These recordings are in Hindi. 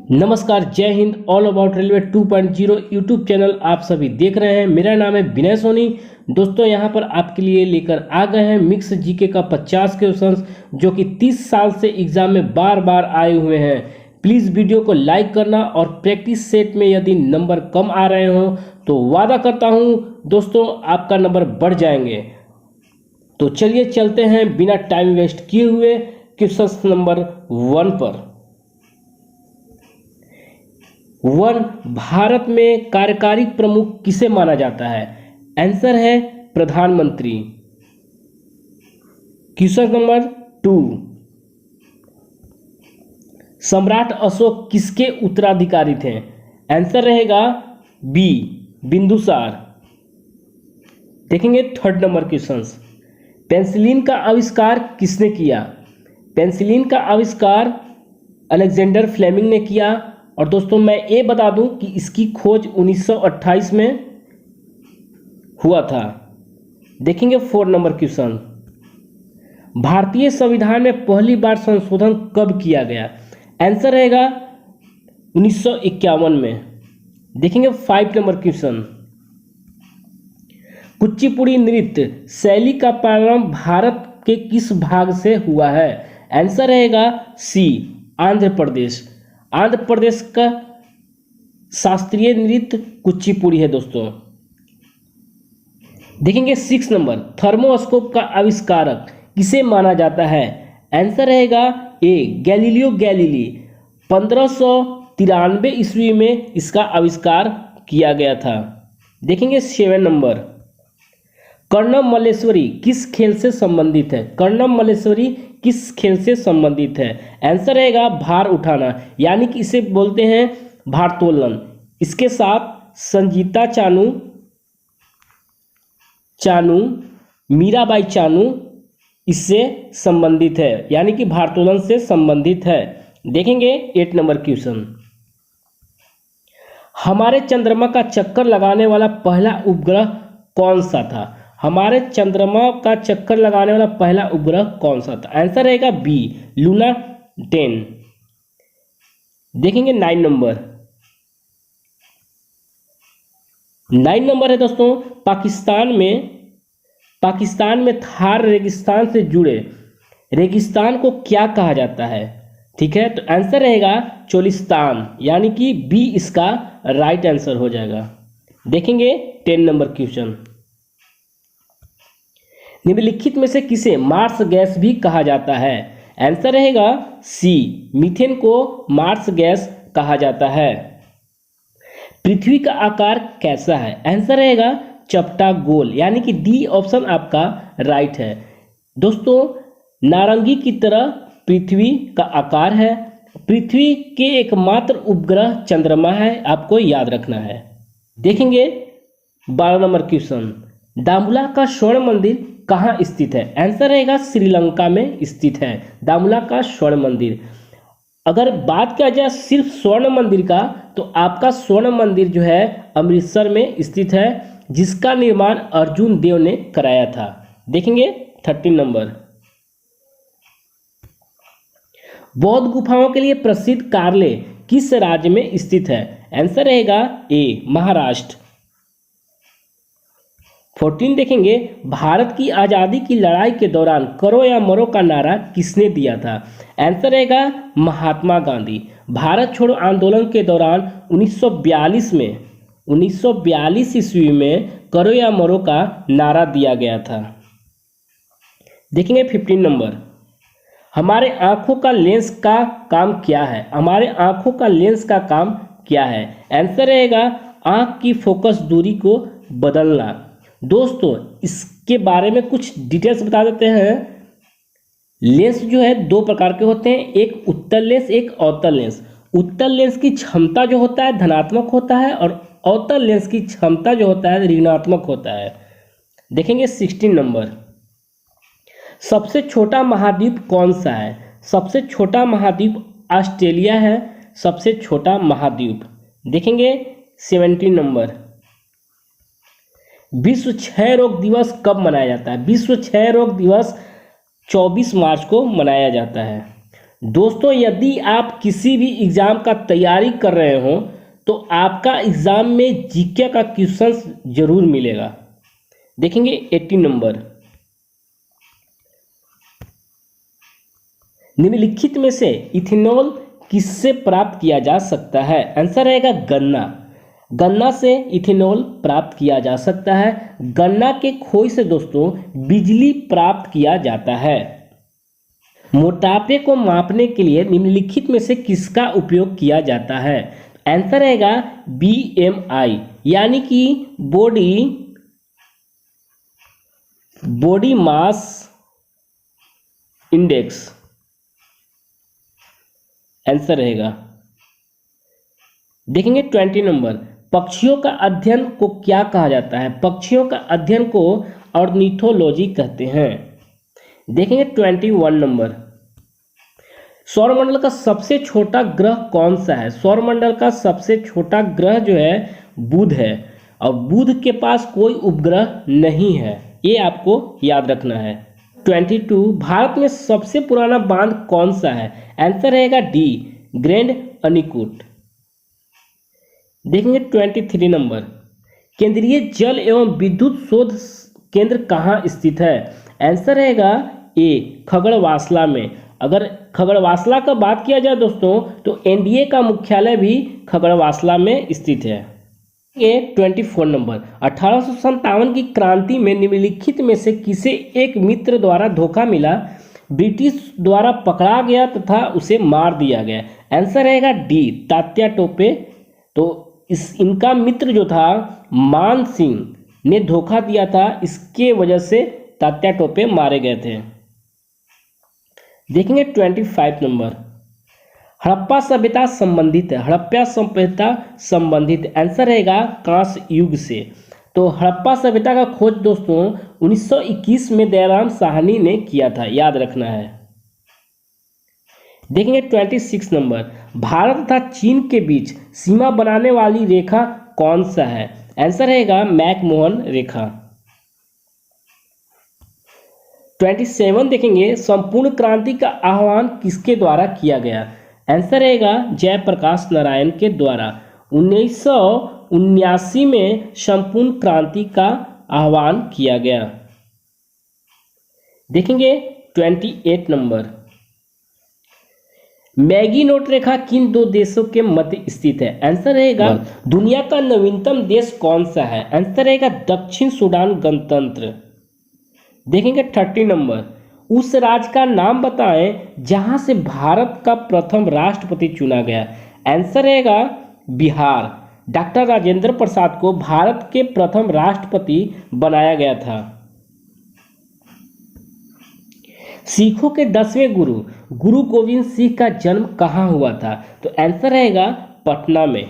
नमस्कार, जय Hind. All about railway 2.0 YouTube channel आप सभी देख रहे हैं। मेरा नाम है विनय सोनी। दोस्तों, यहां पर आपके लिए लेकर आ गए हैं मिक्स जीके का 50 क्वेश्चंस जो कि 30 साल से एग्जाम में बार बार आए हुए हैं। प्लीज़ वीडियो को लाइक करना और प्रैक्टिस सेट में यदि नंबर कम आ रहे हो तो वादा करता हूं दोस्तों आपका नंबर बढ़ जाएंगे। तो चलिए चलते हैं बिना टाइम वेस्ट किए हुए क्वेश्चन नंबर 1 पर। 1, भारत में कार्यकारी प्रमुख किसे माना जाता है? आंसर है प्रधानमंत्री। क्वेश्चन नंबर 2, सम्राट अशोक किसके उत्तराधिकारी थे? आंसर रहेगा बी, बिंदुसार। देखेंगे 3rd नंबर क्वेश्चन, पेंसिलिन का आविष्कार किसने किया? पेंसिलिन का आविष्कार अलेक्जेंडर फ्लेमिंग ने किया। और दोस्तों मैं ये बता दूं कि इसकी खोज 1928 में हुआ था। देखेंगे 4 नंबर क्वेश्चन, भारतीय संविधान में पहली बार संशोधन कब किया गया? आंसर रहेगा 1951 में। देखेंगे 5 नंबर क्वेश्चन, कुचिपुड़ी नृत्य शैली का प्रारंभ भारत के किस भाग से हुआ है? आंसर रहेगा सी, आंध्र प्रदेश। आंध्र प्रदेश का शास्त्रीय नृत्य कुचिपुड़ी है दोस्तों। देखेंगे 6 नंबर, थर्मोस्कोप का आविष्कारक किसे माना जाता है? आंसर रहेगा ए, गैलीलियो गैलीली। 1593 ईस्वी में इसका आविष्कार किया गया था। देखेंगे 7 नंबर, कर्णम मल्लेश्वरी किस खेल से संबंधित है? कर्णम मल्लेश्वरी किस खेल से संबंधित है? आंसर रहेगा भार उठाना, यानी कि इसे बोलते हैं भारोत्तोलन। इसके साथ संजीता चानू मीराबाई चानू इससे संबंधित है, यानी कि भारोत्तोलन से संबंधित है। देखेंगे 8 नंबर क्वेश्चन, हमारे चंद्रमा का चक्कर लगाने वाला पहला उपग्रह कौन सा था? हमारे चंद्रमा का चक्कर लगाने वाला पहला उपग्रह कौन सा था? आंसर रहेगा बी, लूना 10। देखेंगे 9 नंबर। 9 नंबर है दोस्तों, पाकिस्तान में थार रेगिस्तान से जुड़े रेगिस्तान को क्या कहा जाता है? ठीक है, तो आंसर रहेगा चोलिस्तान, यानी कि बी इसका राइट आंसर हो जाएगा। देखेंगे 10 नंबर क्वेश्चन, निम्नलिखित में से किसे मार्स गैस भी कहा जाता है? आंसर रहेगा सी, मीथेन को मार्स गैस कहा जाता है। पृथ्वी का आकार कैसा है? आंसर रहेगा चपटा गोल, यानी कि डी ऑप्शन आपका राइट है। दोस्तों, नारंगी की तरह पृथ्वी का आकार है। पृथ्वी के एकमात्र उपग्रह चंद्रमा है, आपको याद रखना है। देखेंगे 12 नंबर क्वेश्चन, दामुला का स्वर्ण मंदिर कहाँ स्थित है? आंसर रहेगा श्रीलंका में स्थित है दामुला का स्वर्ण मंदिर। अगर बात किया जाए सिर्फ स्वर्ण मंदिर का, तो आपका स्वर्ण मंदिर जो है अमृतसर में स्थित है, जिसका निर्माण अर्जुन देव ने कराया था। देखेंगे 13 नंबर, बौद्ध गुफाओं के लिए प्रसिद्ध कार्ले किस राज्य में स्थित है? आंसर रहेगा ए, महाराष्ट्र। 14 देखेंगे, भारत की आज़ादी की लड़ाई के दौरान करो या मरो का नारा किसने दिया था? आंसर रहेगा महात्मा गांधी। भारत छोड़ो आंदोलन के दौरान 1942 ईस्वी में करो या मरो का नारा दिया गया था। देखेंगे 15 नंबर, हमारे आंखों का लेंस का काम क्या है? हमारे आंखों का लेंस का काम क्या है? आंसर रहेगा आंख की फोकस दूरी को बदलना। दोस्तों, इसके बारे में कुछ डिटेल्स बता देते हैं। लेंस जो है 2 प्रकार के होते हैं, एक उत्तल लेंस, एक अवतल लेंस। उत्तल लेंस की क्षमता जो होता है धनात्मक होता है, और अवतल लेंस की क्षमता जो होता है ऋणात्मक होता है। देखेंगे 16 नंबर, सबसे छोटा महाद्वीप कौन सा है? सबसे छोटा महाद्वीप ऑस्ट्रेलिया है, सबसे छोटा महाद्वीप। देखेंगे 17 नंबर, विश्व क्षय रोग दिवस कब मनाया जाता है? विश्व क्षय रोग दिवस 24 मार्च को मनाया जाता है। दोस्तों यदि आप किसी भी एग्ज़ाम का तैयारी कर रहे हो तो आपका एग्ज़ाम में जीके का क्वेश्चंस जरूर मिलेगा। देखेंगे 80 नंबर, निम्नलिखित में से इथेनॉल किससे प्राप्त किया जा सकता है? आंसर रहेगा गन्ना। गन्ना से इथेनॉल प्राप्त किया जा सकता है। गन्ना के खोई से दोस्तों बिजली प्राप्त किया जाता है। मोटापे को मापने के लिए निम्नलिखित में से किसका उपयोग किया जाता है? आंसर रहेगा BMI यानी कि बॉडी मास इंडेक्स आंसर रहेगा। देखेंगे 20 नंबर, पक्षियों का अध्ययन को क्या कहा जाता है? पक्षियों का अध्ययन को ऑर्निथोलॉजी कहते हैं। देखेंगे 21 नंबर, सौरमंडल का सबसे छोटा ग्रह कौन सा है? सौरमंडल का सबसे छोटा ग्रह जो है बुध है और बुध के पास कोई उपग्रह नहीं है, ये आपको याद रखना है। 22, भारत में सबसे पुराना बांध कौन सा है? आंसर रहेगा D, ग्रैंड अनीकट। देखेंगे 23 नंबर, केंद्रीय जल एवं विद्युत शोध केंद्र कहाँ स्थित है? आंसर रहेगा A, खगड़वासला में। अगर खगड़वासला का बात किया जाए दोस्तों तो NDA का मुख्यालय भी खगड़वासला में स्थित है। ये 24 नंबर, 1857 की क्रांति में निम्नलिखित में से किसे एक मित्र द्वारा धोखा मिला, ब्रिटिश द्वारा पकड़ा गया तथा उसे मार दिया गया? आंसर रहेगा D, तात्या टोपे। तो इनका मित्र जो था मान सिंह ने धोखा दिया था, इसके वजह से तात्या टोपे मारे गए थे। देखेंगे 25 नंबर, हड़प्पा सभ्यता संबंधित है। हड़प्पा सभ्यता संबंधित आंसर रहेगा कांस्य युग से। तो हड़प्पा सभ्यता का खोज दोस्तों 1921 में दयाराम साहनी ने किया था, याद रखना है। देखेंगे 26 नंबर, भारत तथा चीन के बीच सीमा बनाने वाली रेखा कौन सा है? आंसर रहेगा मैकमोहन रेखा। 27 देखेंगे, संपूर्ण क्रांति का आह्वान किसके द्वारा किया गया? आंसर रहेगा जयप्रकाश नारायण के द्वारा। 1979 में संपूर्ण क्रांति का आह्वान किया गया। देखेंगे 28 नंबर, मैगी नोट रेखा किन दो देशों के मध्य स्थित है? आंसर रहेगा दुनिया का नवीनतम देश कौन सा है? आंसर रहेगा दक्षिण सूडान गणतंत्र। देखेंगे 30 नंबर, उस राज्य का नाम बताएं जहां से भारत का प्रथम राष्ट्रपति चुना गया? आंसर रहेगा बिहार। डॉक्टर राजेंद्र प्रसाद को भारत के प्रथम राष्ट्रपति बनाया गया था। सिखों के 10वें गुरु गुरु गोविंद सिंह का जन्म कहाँ हुआ था? तो आंसर रहेगा पटना में।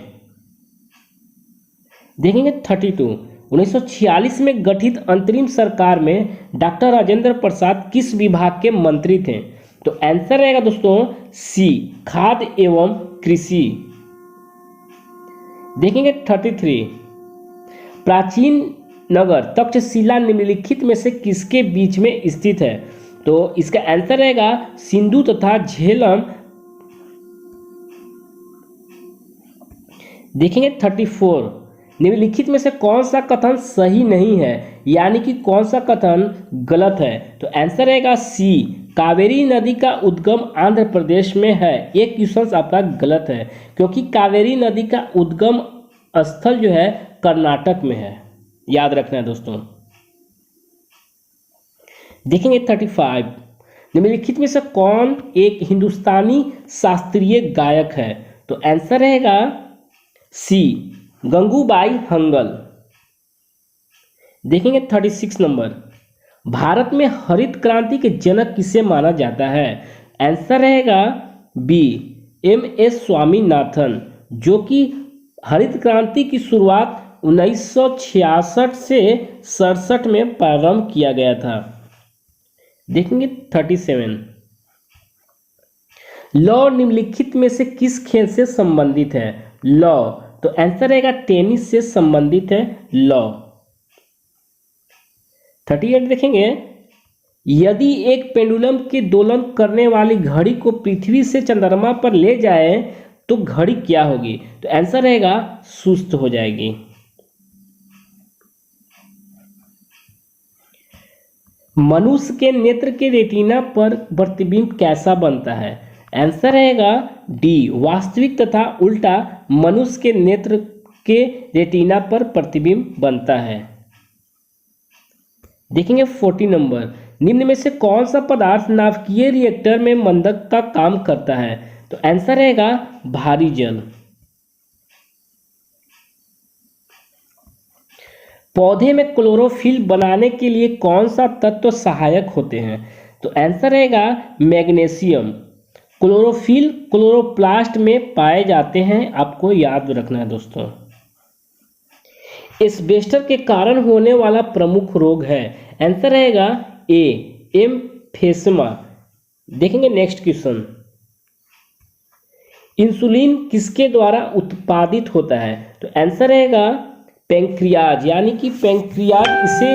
देखेंगे 32, 1946 में गठित अंतरिम सरकार में डॉक्टर राजेंद्र प्रसाद किस विभाग के मंत्री थे? तो आंसर रहेगा दोस्तों C, खाद्य एवं कृषि। देखेंगे 33, प्राचीन नगर तक्षशिला निम्नलिखित में से किसके बीच में स्थित है? तो इसका आंसर रहेगा सिंधु तथा झेलम। देखेंगे 34, निम्नलिखित में से कौन सा कथन सही नहीं है, यानी कि कौन सा कथन गलत है? तो आंसर रहेगा C, कावेरी नदी का उद्गम आंध्र प्रदेश में है। ये क्वेश्चन आपका गलत है क्योंकि कावेरी नदी का उद्गम स्थल जो है कर्नाटक में है, याद रखना है दोस्तों। देखेंगे 35, निम्नलिखित में से कौन एक हिंदुस्तानी शास्त्रीय गायक है? तो आंसर रहेगा C, गंगूबाई हंगल। देखेंगे 36 नंबर, भारत में हरित क्रांति के जनक किसे माना जाता है? आंसर रहेगा B, MS स्वामीनाथन, जो कि हरित क्रांति की शुरुआत 1966 से 67 में प्रारंभ किया गया था। देखेंगे 37, लौ निम्नलिखित में से किस खेल से संबंधित है? लौ, तो आंसर रहेगा टेनिस से संबंधित है लौ। 38 देखेंगे, यदि एक पेंडुलम के दोलन करने वाली घड़ी को पृथ्वी से चंद्रमा पर ले जाए तो घड़ी क्या होगी? तो आंसर रहेगा सुस्त हो जाएगी। मनुष्य के नेत्र के रेटिना पर प्रतिबिंब कैसा बनता है? आंसर रहेगा डी, वास्तविक तथा उल्टा मनुष्य के नेत्र के रेटिना पर प्रतिबिंब बनता है। देखेंगे 40 नंबर, निम्न में से कौन सा पदार्थ नाभिकीय रिएक्टर में मंदक का काम करता है? तो आंसर रहेगा भारी जल। पौधे में क्लोरोफिल बनाने के लिए कौन सा तत्व सहायक होते हैं? तो आंसर रहेगा मैग्नीशियम। क्लोरोफिल क्लोरोप्लास्ट में पाए जाते हैं, आपको याद रखना है दोस्तों। एस्बेस्टस के कारण होने वाला प्रमुख रोग है? आंसर रहेगा ए, एम्फेसमा। देखेंगे नेक्स्ट क्वेश्चन, इंसुलिन किसके द्वारा उत्पादित होता है? तो आंसर रहेगा पैंक्रियाज, यानी कि पैंक्रियाज, इसे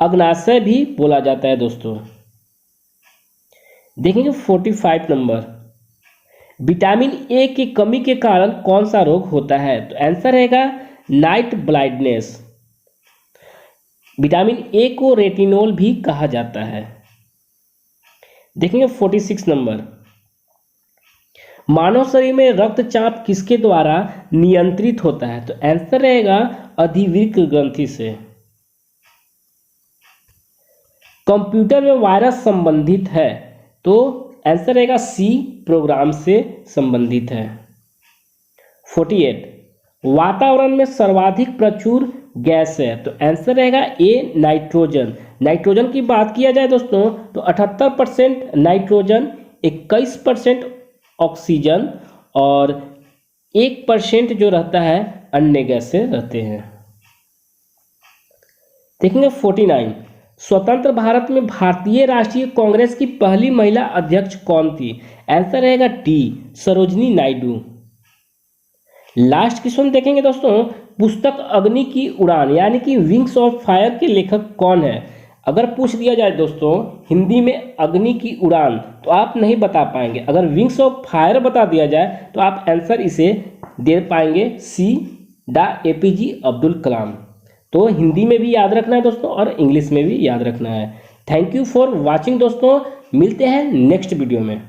अग्नाशय भी बोला जाता है दोस्तों। देखेंगे 45 नंबर, विटामिन ए की कमी के कारण कौन सा रोग होता है? तो आंसर रहेगा नाइट ब्लाइंडनेस। विटामिन ए को रेटिनोल भी कहा जाता है। देखेंगे 46 नंबर, मानव शरीर में रक्तचाप किसके द्वारा नियंत्रित होता है? तो आंसर रहेगा अधिवृक्क ग्रंथि से। कंप्यूटर में वायरस संबंधित है? तो आंसर रहेगा सी, प्रोग्राम से संबंधित है। 48, वातावरण में सर्वाधिक प्रचुर गैस है? तो आंसर रहेगा ए, नाइट्रोजन। नाइट्रोजन की बात किया जाए दोस्तों तो 78% नाइट्रोजन, 21% ऑक्सीजन और 1% जो रहता है अन्य गैस से रहते हैं। देखेंगे 49, स्वतंत्र भारत में भारतीय राष्ट्रीय कांग्रेस की पहली महिला अध्यक्ष कौन थी? आंसर रहेगा T, Sarojini Naidu. Last question देखेंगे दोस्तों, पुस्तक अग्नि की उड़ान यानी कि विंग्स ऑफ फायर के लेखक कौन है? अगर पूछ दिया जाए दोस्तों हिंदी में अग्नि की उड़ान तो आप नहीं बता पाएंगे, अगर विंग्स ऑफ फायर बता दिया जाए तो आप आंसर इसे दे पाएंगे सी, डा APJ अब्दुल कलाम। तो हिंदी में भी याद रखना है दोस्तों और इंग्लिश में भी याद रखना है। थैंक यू फॉर वॉचिंग दोस्तों, मिलते हैं नेक्स्ट वीडियो में।